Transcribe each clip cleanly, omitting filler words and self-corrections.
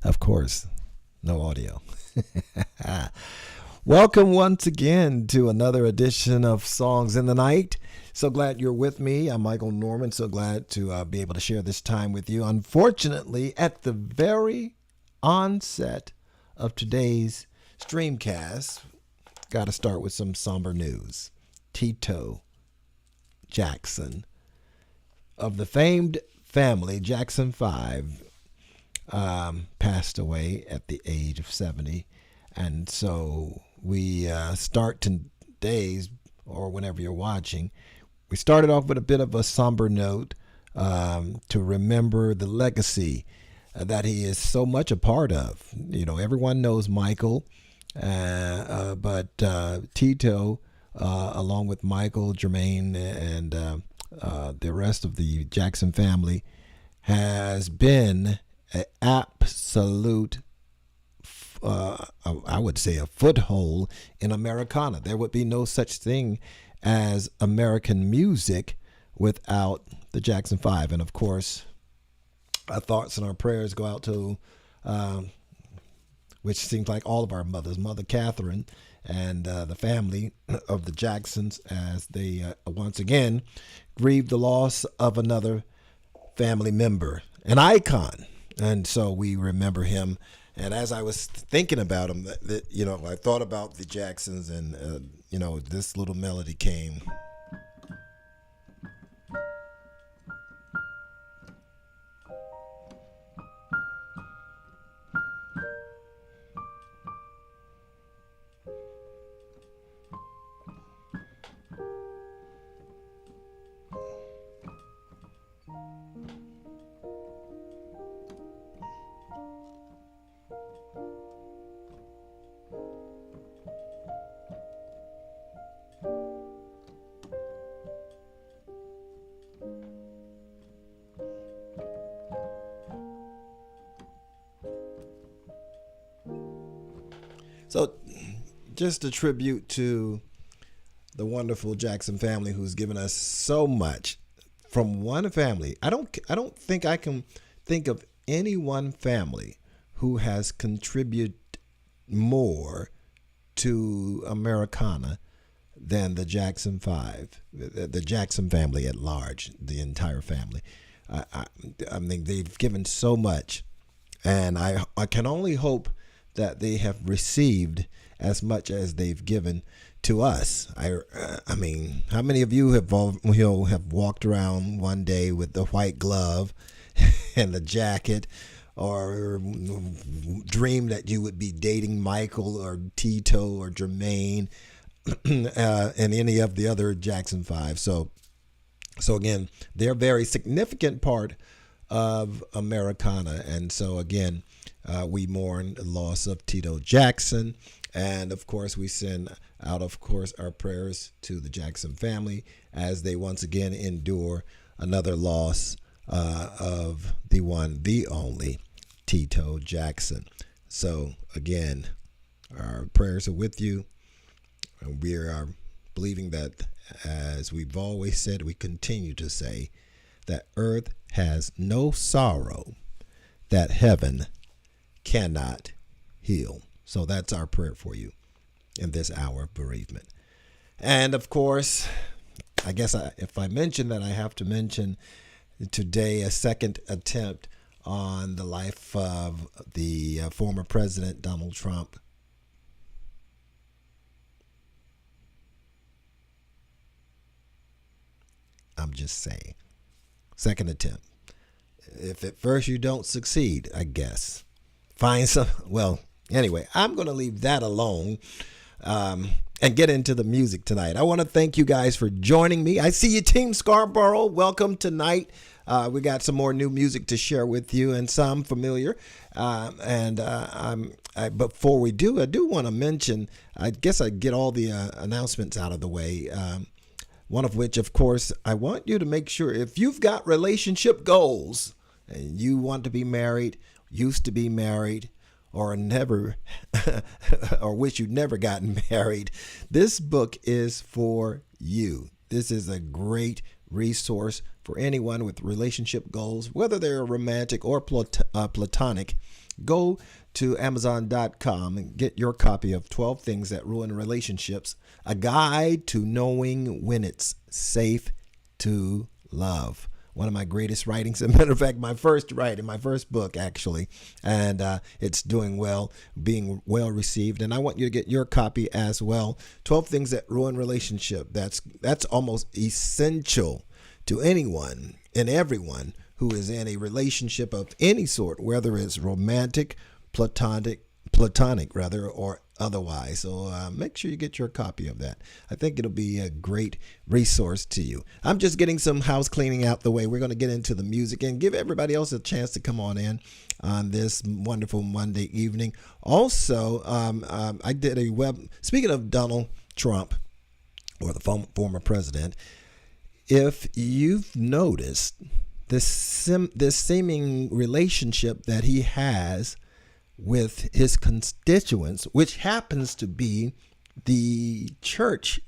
Of course, no audio. Welcome once again to another edition of Songs in the Night. So glad you're with me. I'm Michael Norman. So glad to be able to share this time with you. Unfortunately, at the very onset of today's streamcast, got to start with some somber news. Tito Jackson of the famed family Jackson 5 passed away at the age of 70. And so we start today's, or whenever you're watching, we started off with a bit of a somber note to remember the legacy that he is so much a part of. You know, everyone knows Michael, but Tito, along with Michael, Jermaine, and the rest of the Jackson family, has been an absolute, I would say, a foothold in Americana. There would be no such thing as American music without the Jackson 5. And of course, our thoughts and our prayers go out to, which seems like all of our mothers, Mother Catherine and the family of the Jacksons, as they once again grieve the loss of another family member, an icon. And so we remember him. And as I was thinking about him, I thought about the Jacksons, and, this little melody came. So just a tribute to the wonderful Jackson family, who's given us so much from one family. I don't think I can think of any one family who has contributed more to Americana than the Jackson 5, the Jackson family at large, the entire family. I mean, they've given so much, and I can only hope that they have received as much as they've given to us. I mean, how many of you have walked around one day with the white glove and the jacket, or dreamed that you would be dating Michael or Tito or Jermaine and any of the other Jackson 5? So again, they're a very significant part of Americana. And so again, we mourn the loss of Tito Jackson. And of course, we send out, of course, our prayers to the Jackson family as they once again endure another loss of the one, the only Tito Jackson. So again, our prayers are with you. And we are believing that, as we've always said, we continue to say, that earth has no sorrow that heaven cannot heal. So that's our prayer for you in this hour of bereavement. And of course, I guess if I mention that, I have to mention today a second attempt on the life of the former president, Donald Trump. I'm just saying. Second attempt. If at first you don't succeed, I guess, find some. Well, anyway, I'm going to leave that alone and get into the music tonight. I want to thank you guys for joining me. I see you, Team Scarborough. Welcome tonight. We got some more new music to share with you, and some familiar. Before we do, I do want to mention, I guess I get all the announcements out of the way. One of which, of course, I want you to make sure, if you've got relationship goals and you want to be married, used to be married, or never, or wish you'd never gotten married, this book is for you. This is a great resource for anyone with relationship goals, whether they're romantic or platonic. Go to Amazon.com and get your copy of 12 Things That Ruin Relationships, a guide to knowing when it's safe to love. One of my greatest writings. As a matter of fact, my first book, actually. And it's doing well, being well received. And I want you to get your copy as well. 12 Things That Ruin Relationship. That's almost essential to anyone and everyone who is in a relationship of any sort, whether it's romantic, platonic or otherwise. So make sure you get your copy of that. I think it'll be a great resource to you. I'm just getting some house cleaning out the way. We're going to get into the music and give everybody else a chance to come on in on this wonderful Monday evening. Also, I did speaking of Donald Trump, or the former president, if you've noticed this seeming relationship that he has with his constituents, which happens to be the church,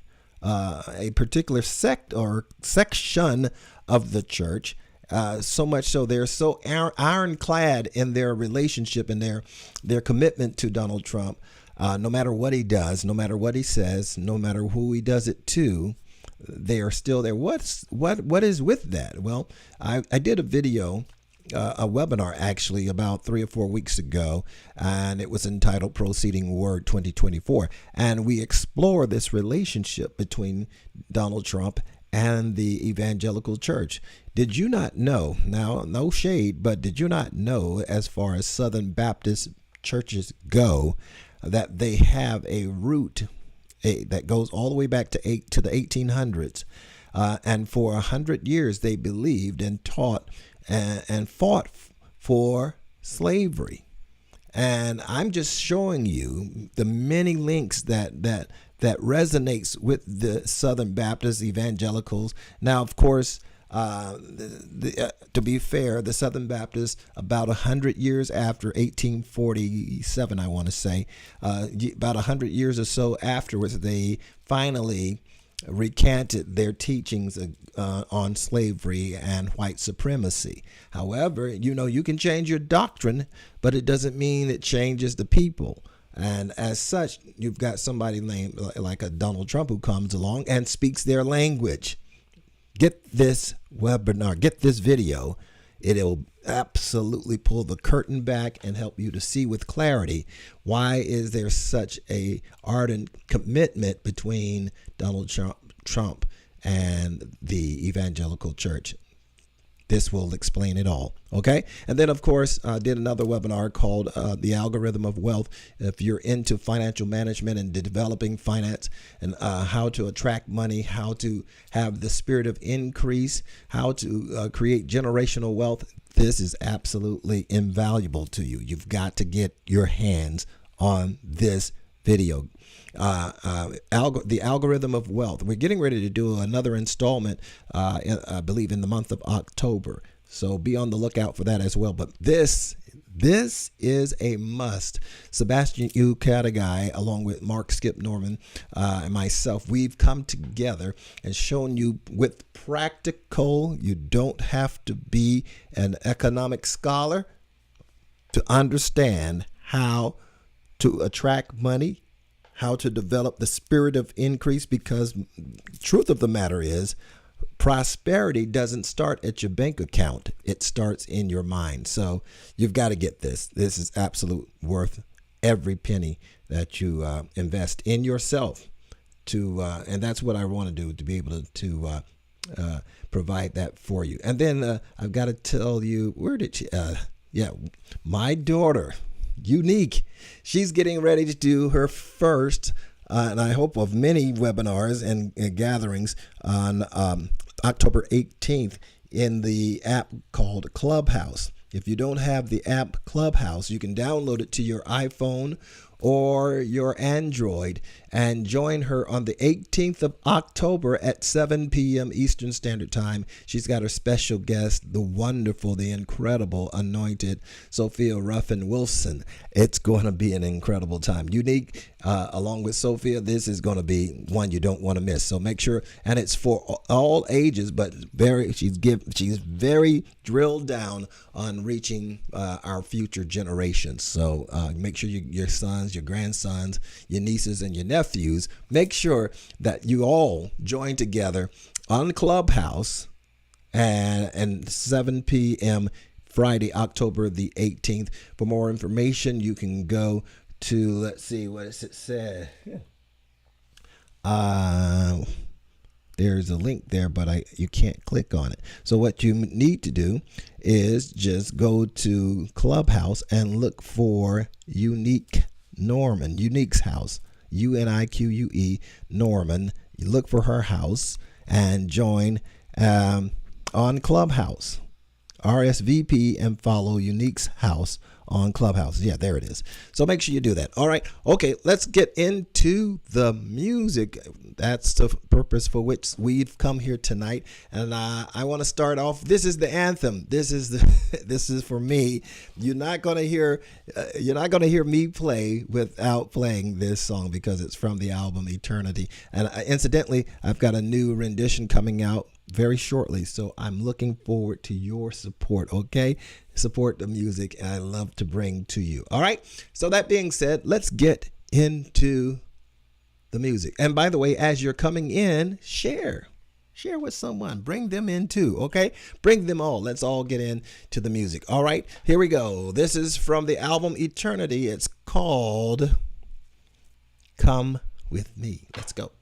a particular sect or section of the church, so much so they're so ironclad in their relationship and their commitment to Donald Trump. No matter what he does, no matter what he says, no matter who he does it to, they are still there. What is with that? Well, I did a video, a webinar actually about 3 or 4 weeks ago, and it was entitled Proceeding Word 2024. And we explore this relationship between Donald Trump and the evangelical church. Did you not know, now no shade, but did you not know, as far as Southern Baptist churches go, that they have a root that goes all the way back to the 1800s, and for 100 years they believed and taught and fought for slavery. And I'm just showing you the many links that resonates with the Southern Baptist evangelicals. Now, of course, to be fair, the Southern Baptists, about 100 years after 1847, I want to say, about 100 years or so afterwards, they finally recanted their teachings on slavery and white supremacy. However, you can change your doctrine, but it doesn't mean it changes the people. And as such, you've got somebody named like a Donald Trump who comes along and speaks their language. Get this webinar, get this video. It'll absolutely pull the curtain back and help you to see with clarity why is there such a ardent commitment between Donald Trump and the evangelical church. This will explain it all. Okay. And then, of course, I did another webinar called The Algorithm of Wealth. If you're into financial management and developing finance and how to attract money, how to have the spirit of increase, how to create generational wealth, this is absolutely invaluable to you. You've got to get your hands on this video. The Algorithm of Wealth. We're getting ready to do another installment, I believe, in the month of October. So be on the lookout for that as well. But this is a must. Sebastian U. Cadagai, along with Mark Skip Norman and myself, we've come together and shown you with practical. You don't have to be an economic scholar to understand how to attract money, how to develop the spirit of increase, because truth of the matter is prosperity doesn't start at your bank account. It starts in your mind. So you've got to get this. This is absolute worth every penny that you invest in yourself and that's what I want to do, to be able to provide that for you. And then I've got to tell you, my daughter, Unique, she's getting ready to do her first, and I hope of many webinars and gatherings on October 18th in the app called Clubhouse. If you don't have the app Clubhouse, you can download it to your iPhone or your Android and join her on the 18th of October at 7 p.m. Eastern Standard Time. She's got her special guest, the wonderful, the incredible, anointed Sophia Ruffin Wilson. It's going to be an incredible time. Unique, along with Sophia, this is going to be one you don't want to miss. So make sure, and it's for all ages, but she's very drilled down on reaching our future generations. So make sure your sons, your grandsons, your nieces, and your nephews, make sure that you all join together on Clubhouse and 7 p.m. Friday, October the 18th. For more information, you can go to, let's see, what does it say? There's a link there, but you can't click on it. So what you need to do is just go to Clubhouse and look for Unique's house, UNIQUE, Norman. You look for her house and join on Clubhouse. RSVP and follow Unique's house on Clubhouse. Yeah, there it is. So make sure you do that. All right. Okay, let's get into the music. That's the purpose for which we've come here tonight. And I want to start off. This is the anthem. This is for me. You're not going to hear me play without playing this song because it's from the album Eternity. And incidentally, I've got a new rendition coming out very shortly, so I'm looking forward to your support. Okay, support the music I love to bring to you. All right, so that being said, let's get into the music. And by the way, as you're coming in, share with someone, bring them in too. Okay, bring them all. Let's all get into the music. All right, here we go. This is from the album Eternity. It's called Come With Me. Let's go.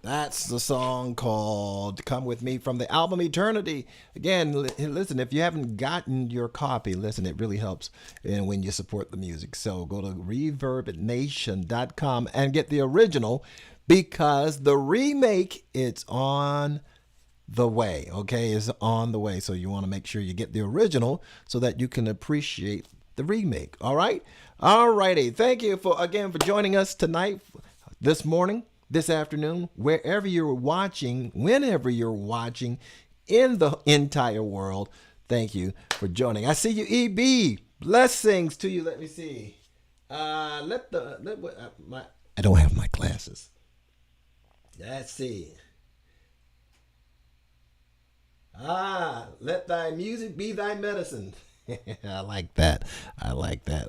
That's the song called Come With Me from the album Eternity. Again, listen, if you haven't gotten your copy, listen, it really helps when you support the music. So go to ReverbNation.com and get the original, because the remake, it's on the way. Okay, it's on the way. So you want to make sure you get the original so that you can appreciate the remake. All right? All righty. Thank you for joining us tonight, this morning, this afternoon, wherever you're watching, whenever you're watching in the entire world. Thank you for joining. I see you, EB. Blessings to you. Let me see. I don't have my glasses. Let's see. Let thy music be thy medicine. I like that.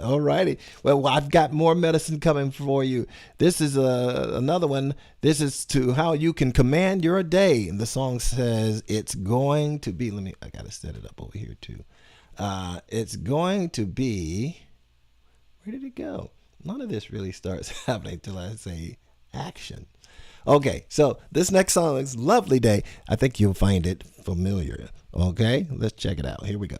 All righty. Well, I've got more medicine coming for you. This is another one. This is to how you can command your day. And the song says it's going to be, I got to set it up over here too. It's going to be, where did it go? None of this really starts happening until I say action. Okay, so this next song is Lovely Day. I think you'll find it familiar. Okay, let's check it out. Here we go.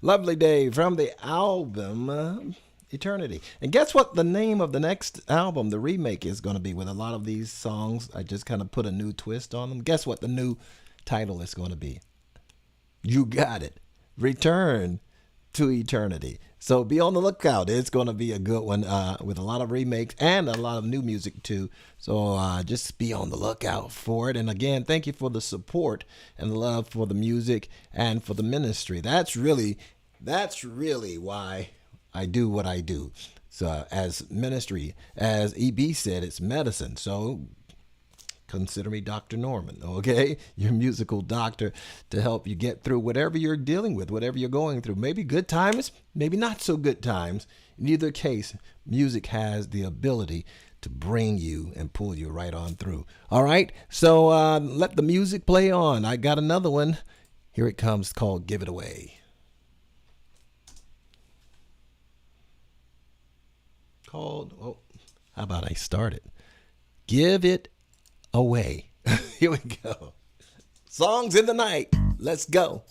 Lovely Day from the album Eternity. And guess what the name of the next album, the remake, is going to be? With a lot of these songs, I just kind of put a new twist on them. Guess what the new title is going to be? You got it. Return to Eternity. So be on the lookout. It's going to be a good one with a lot of remakes and a lot of new music too. So just be on the lookout for it. And again, thank you for the support and the love for the music and for the ministry. That's really why I do what I do. So as ministry, as EB said, it's medicine. So consider me Dr. Norman, okay? Your musical doctor to help you get through whatever you're dealing with, whatever you're going through. Maybe good times, maybe not so good times. In either case, music has the ability to bring you and pull you right on through. All right? So let the music play on. I got another one. Here it comes, called Give It Away. How about I start it? Give it away. Here we go. Songs in the night. Let's go.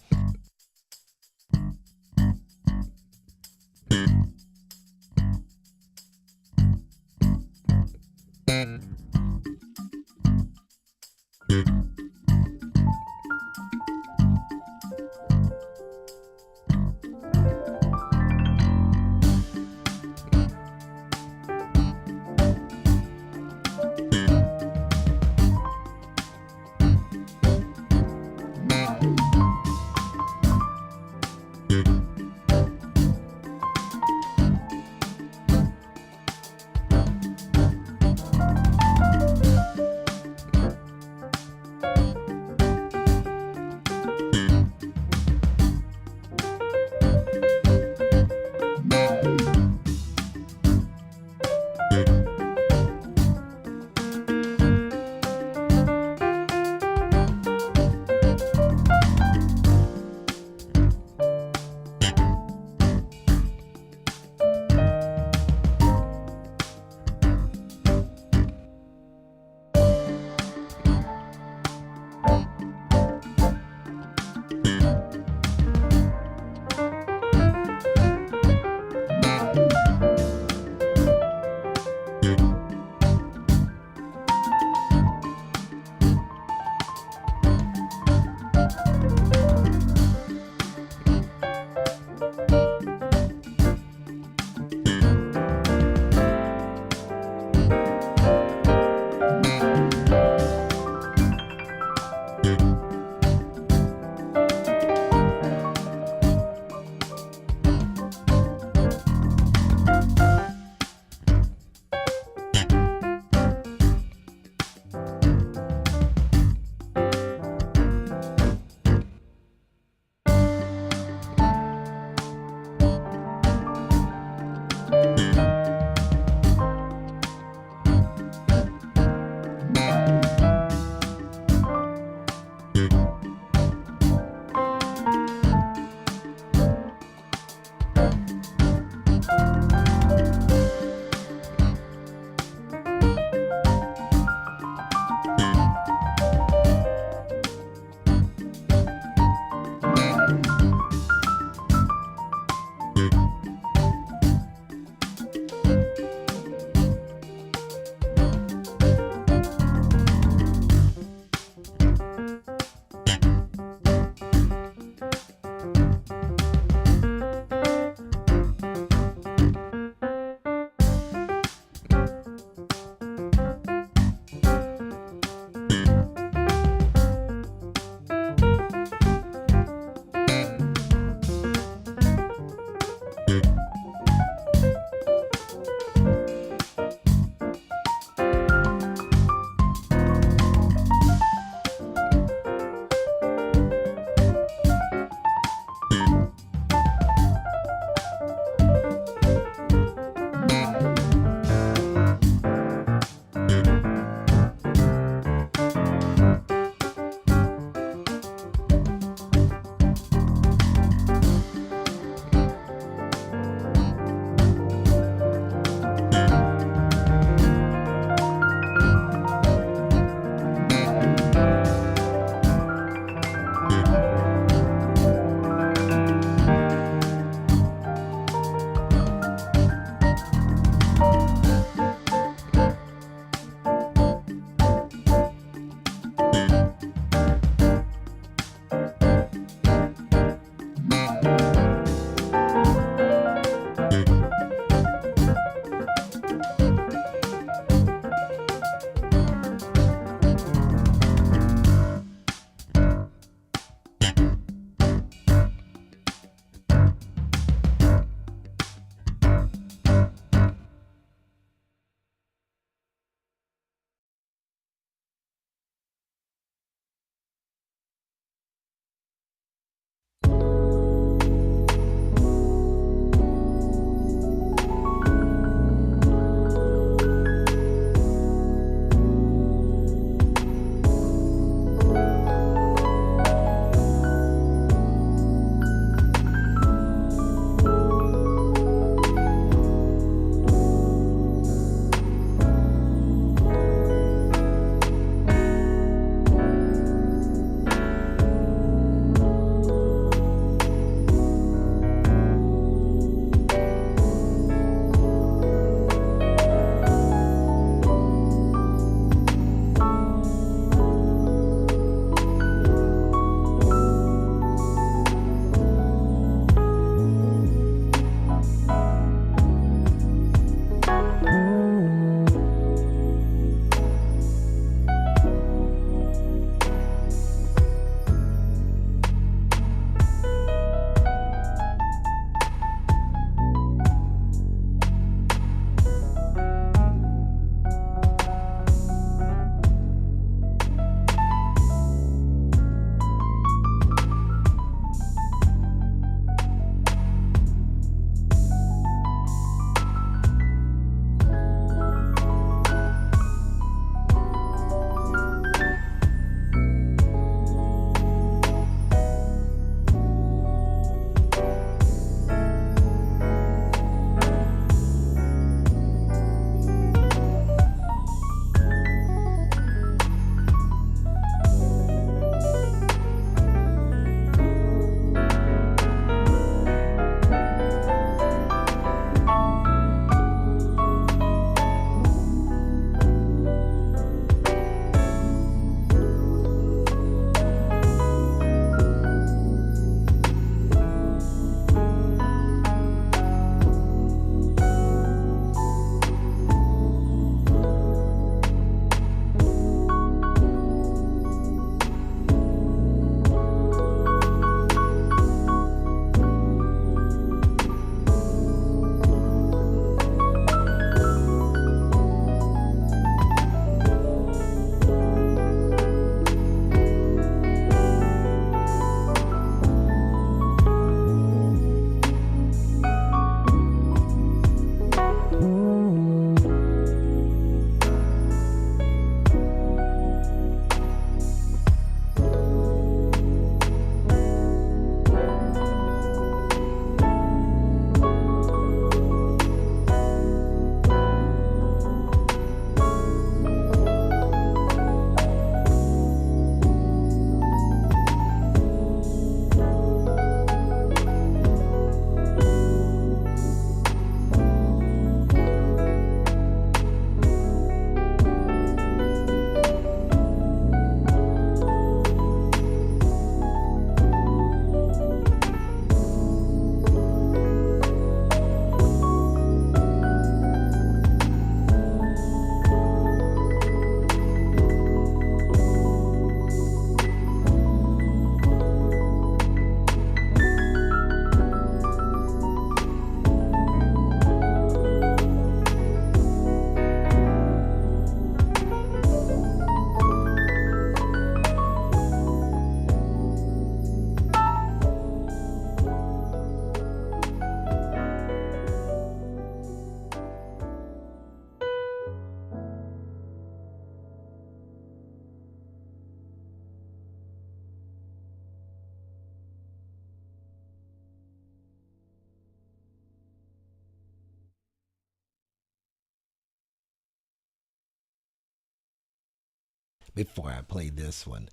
before I play this one,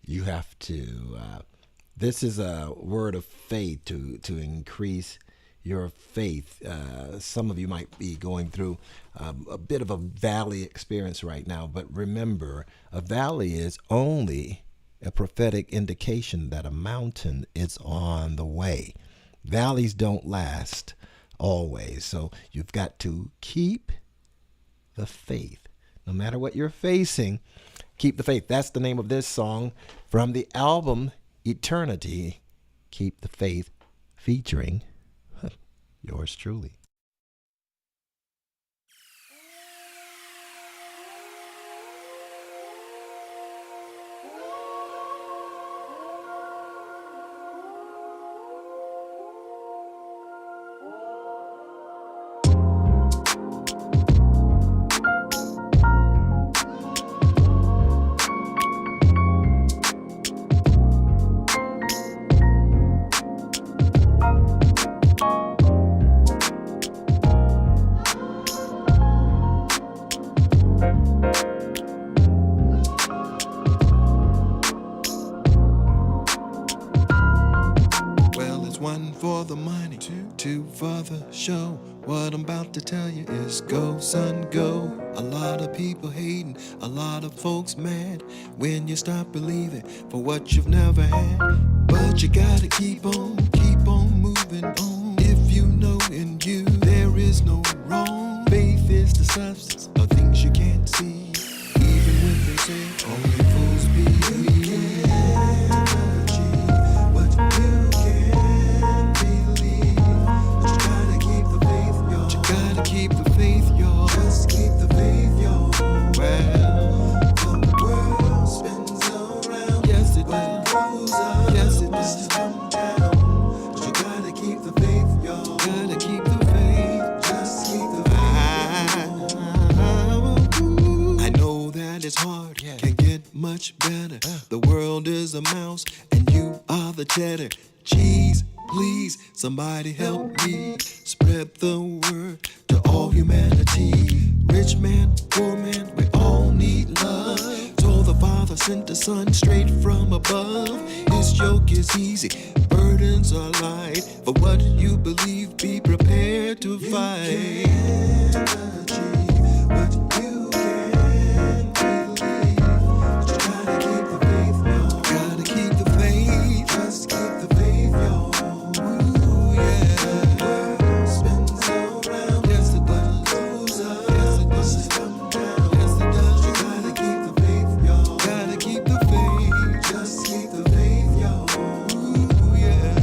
you have to, this is a word of faith to increase your faith. Some of you might be going through a bit of a valley experience right now, but remember, a valley is only a prophetic indication that a mountain is on the way. Valleys don't last always, so you've got to keep the faith. No matter what you're facing, keep the faith. That's the name of this song from the album Eternity, Keep the Faith, featuring yours truly. One for the money, two for the show. What I'm about to tell you is go, son, go. A lot of people hating, a lot of folks mad when you stop believing for what you've never had. But you gotta keep on moving on. If you know in you there is no wrong. Faith is the substance of things you can't see. Even when they say only fools believe. Keep the faith, y'all. Just keep the faith, y'all. Well, the world spins around. Yes, it does. Yes, it does. Come down. But you gotta keep the faith, y'all. Gotta keep the faith. Just keep the faith. I know that it's hard. Can't get much better. The world is a mouse, and you are the cheddar. Jeez, please, somebody help me spread the word to all humanity. Rich man, poor man, we all need love. So the Father sent the Son straight from above. His yoke is easy, burdens are light. For what you believe, be prepared to fight. You can't achieve what you can't believe. But you gotta keep the faith, y'all. Gotta keep the faith. Just keep the faith, y'all. Ooh, yeah. The world spins around. Yes, it does. Yes, it does. Come down. Yes, it does. You gotta keep the faith, y'all. Gotta keep the faith. Just keep the faith, y'all. Ooh, yeah.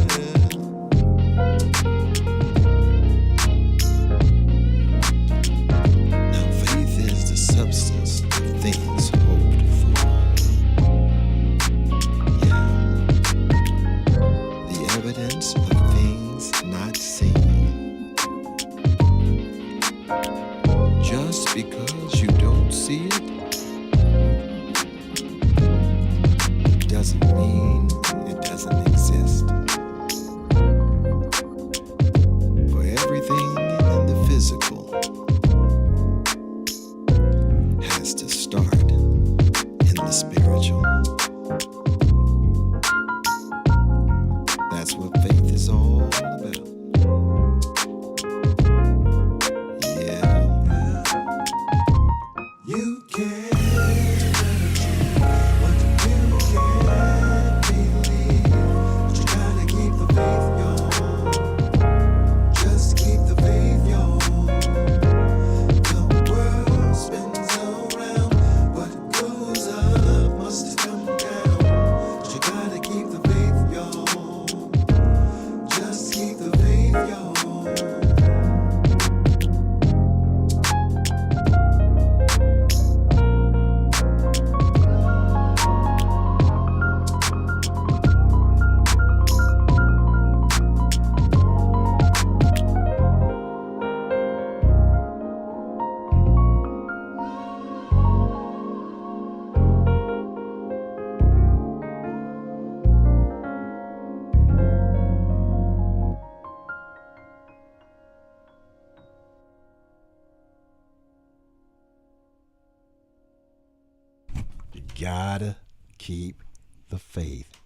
gotta keep the faith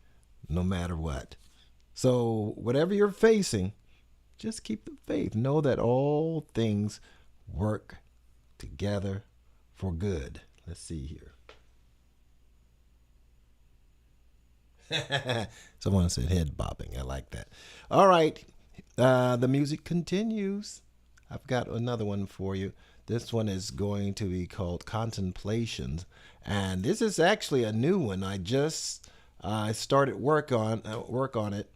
no matter what. So whatever you're facing, just keep the faith. Know that all things work together for good. Let's see here. Someone said head bobbing. I like that. All right. The music continues. I've got another one for you. This one is going to be called Contemplations. And this is actually a new one. I just started work on it.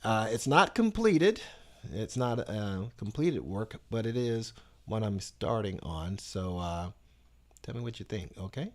It's not completed. It's not completed work, but it is what I'm starting on. So tell me what you think, okay?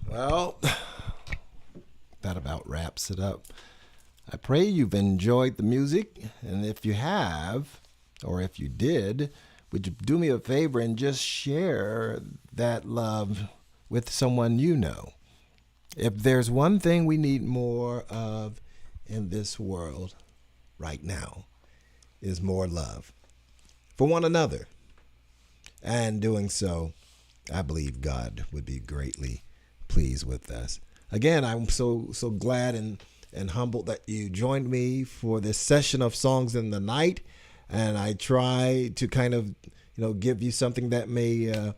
Well, that about wraps it up. I pray you've enjoyed the music, and if you have, or if you did, would you do me a favor and just share that love with someone you know? If there's one thing we need more of in this world right now, is more love for one another. And doing so, I believe God would be greatly pleased with us. Again, I'm so glad and humbled that you joined me for this session of Songs in the Night. And I try to kind of, give you something that may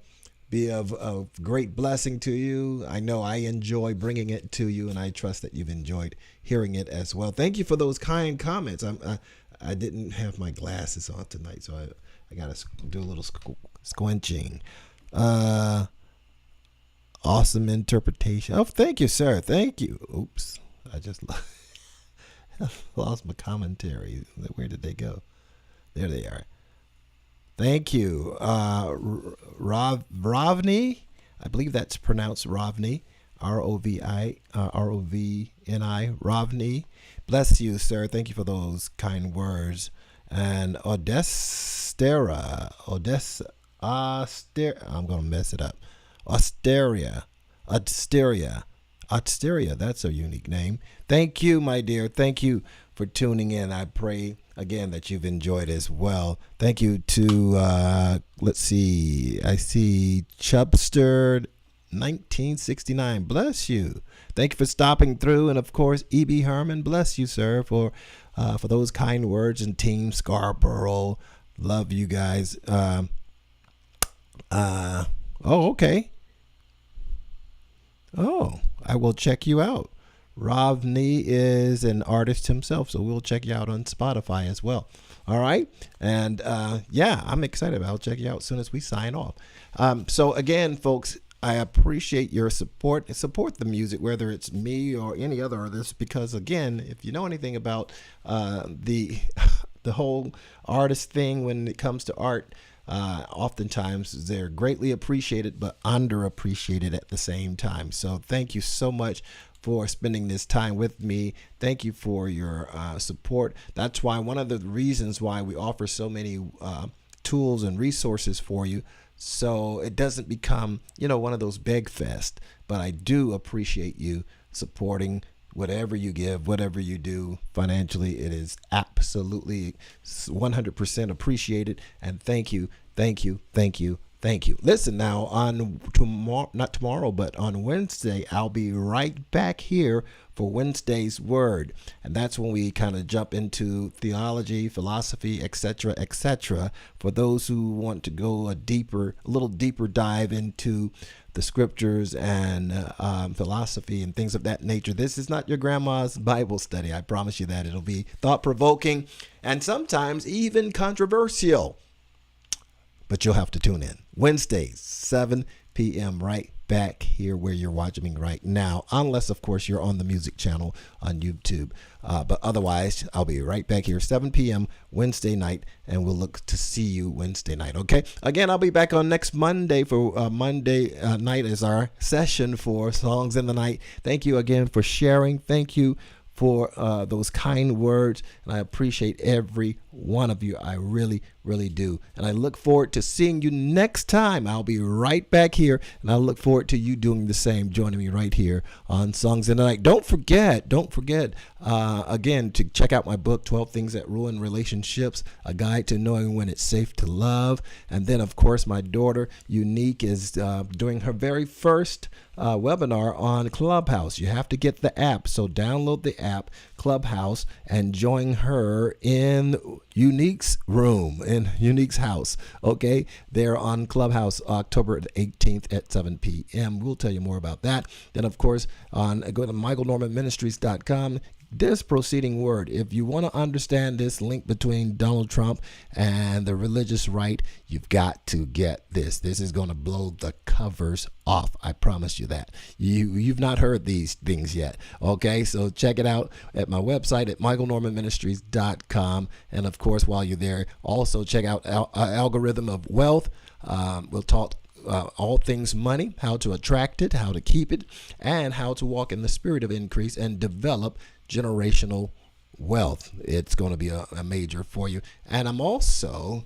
be of great blessing to you. I know I enjoy bringing it to you, and I trust that you've enjoyed hearing it as well. Thank you for those kind comments. I didn't have my glasses on tonight, so I got to do a little squinching. Awesome interpretation. Oh, thank you, sir. Thank you. Oops. I just lost my commentary. Where did they go? There they are. Thank you. Rovni. I believe that's pronounced Rovni. Rovni. Rovni. Bless you, sir. Thank you for those kind words. And Odestera. I'm going to mess it up. Osteria. That's a unique name. Thank you, my dear. Thank you for tuning in. I pray again, that you've enjoyed as well. Thank you to, let's see, I see Chubster 1969. Bless you. Thank you for stopping through. And of course, E.B. Herman, bless you, sir, for those kind words. And Team Scarborough, love you guys. Okay. Oh, I will check you out. Ravni is an artist himself, so we'll check you out on Spotify as well. All right. And yeah, I'm excited. I'll check you out as soon as we sign off. So again, folks, I appreciate your support. Support the music, whether it's me or any other artist, because again, if you know anything about the whole artist thing when it comes to art, oftentimes they're greatly appreciated but underappreciated at the same time. So thank you so much for spending this time with me. Thank you for your support. That's why one of the reasons why we offer so many tools and resources for you, so it doesn't become, one of those beg fest. But I do appreciate you supporting whatever you give, whatever you do financially. It is absolutely 100% appreciated. And thank you, thank you, thank you, thank you. Listen, now on tomorrow, not tomorrow, but on Wednesday, I'll be right back here for Wednesday's Word. And that's when we kind of jump into theology, philosophy, etc., etc. For those who want to go a little deeper dive into the scriptures and philosophy and things of that nature. This is not your grandma's Bible study. I promise you that. It'll be thought-provoking and sometimes even controversial. But you'll have to tune in. Wednesdays, 7 p.m. right back here where you're watching me right now. Unless, of course, you're on the music channel on YouTube. But otherwise, I'll be right back here, 7 p.m. Wednesday night, and we'll look to see you Wednesday night, okay? Again, I'll be back on next Monday for Monday night as our session for Songs in the Night. Thank you again for sharing. Thank you for those kind words, and I appreciate every one of you. I really, really do. And I look forward to seeing you next time. I'll be right back here, and I look forward to you doing the same, joining me right here on Songs in the Night. Don't forget, again, to check out my book, 12 Things That Ruin Relationships, a guide to knowing when it's safe to love. And then, of course, my daughter, Unique, is doing her very first webinar on Clubhouse. You have to get the app, so download the app, Clubhouse, and join her in Unique's room, in Unique's house. Okay, they're on Clubhouse October 18th at 7 p.m. We'll tell you more about that. Then, of course, go to michaelnormanministries.com. This proceeding word, if you want to understand this link between Donald Trump and the religious right, you've got to get this. This is going to blow the covers off. I promise you that. You've not heard these things yet. Okay, so check it out at my website at michaelnormanministries.com. And of course, while you're there, also check out Algorithm of Wealth. We'll talk all things money, how to attract it, how to keep it, and how to walk in the spirit of increase and develop generational wealth. It's going to be a major for you. And I'm also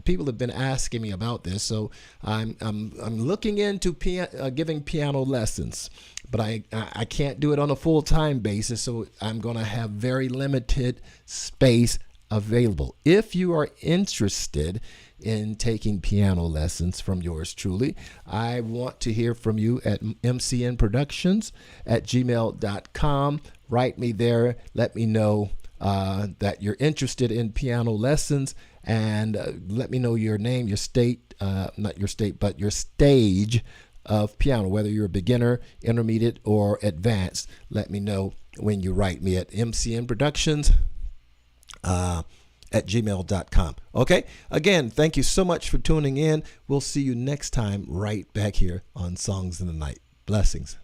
people have been asking me about this, so I'm looking into giving piano lessons, but I can't do it on a full-time basis, so I'm going to have very limited space available. If you are interested in taking piano lessons from yours truly, I want to hear from you at mcnproductions@gmail.com. Write me there. Let me know that you're interested in piano lessons, and let me know your name, your state, not your state, but your stage of piano, whether you're a beginner, intermediate, or advanced. Let me know when you write me at mcnproductions at gmail.com. Okay, again, thank you so much for tuning in. We'll see you next time right back here on Songs in the Night. Blessings.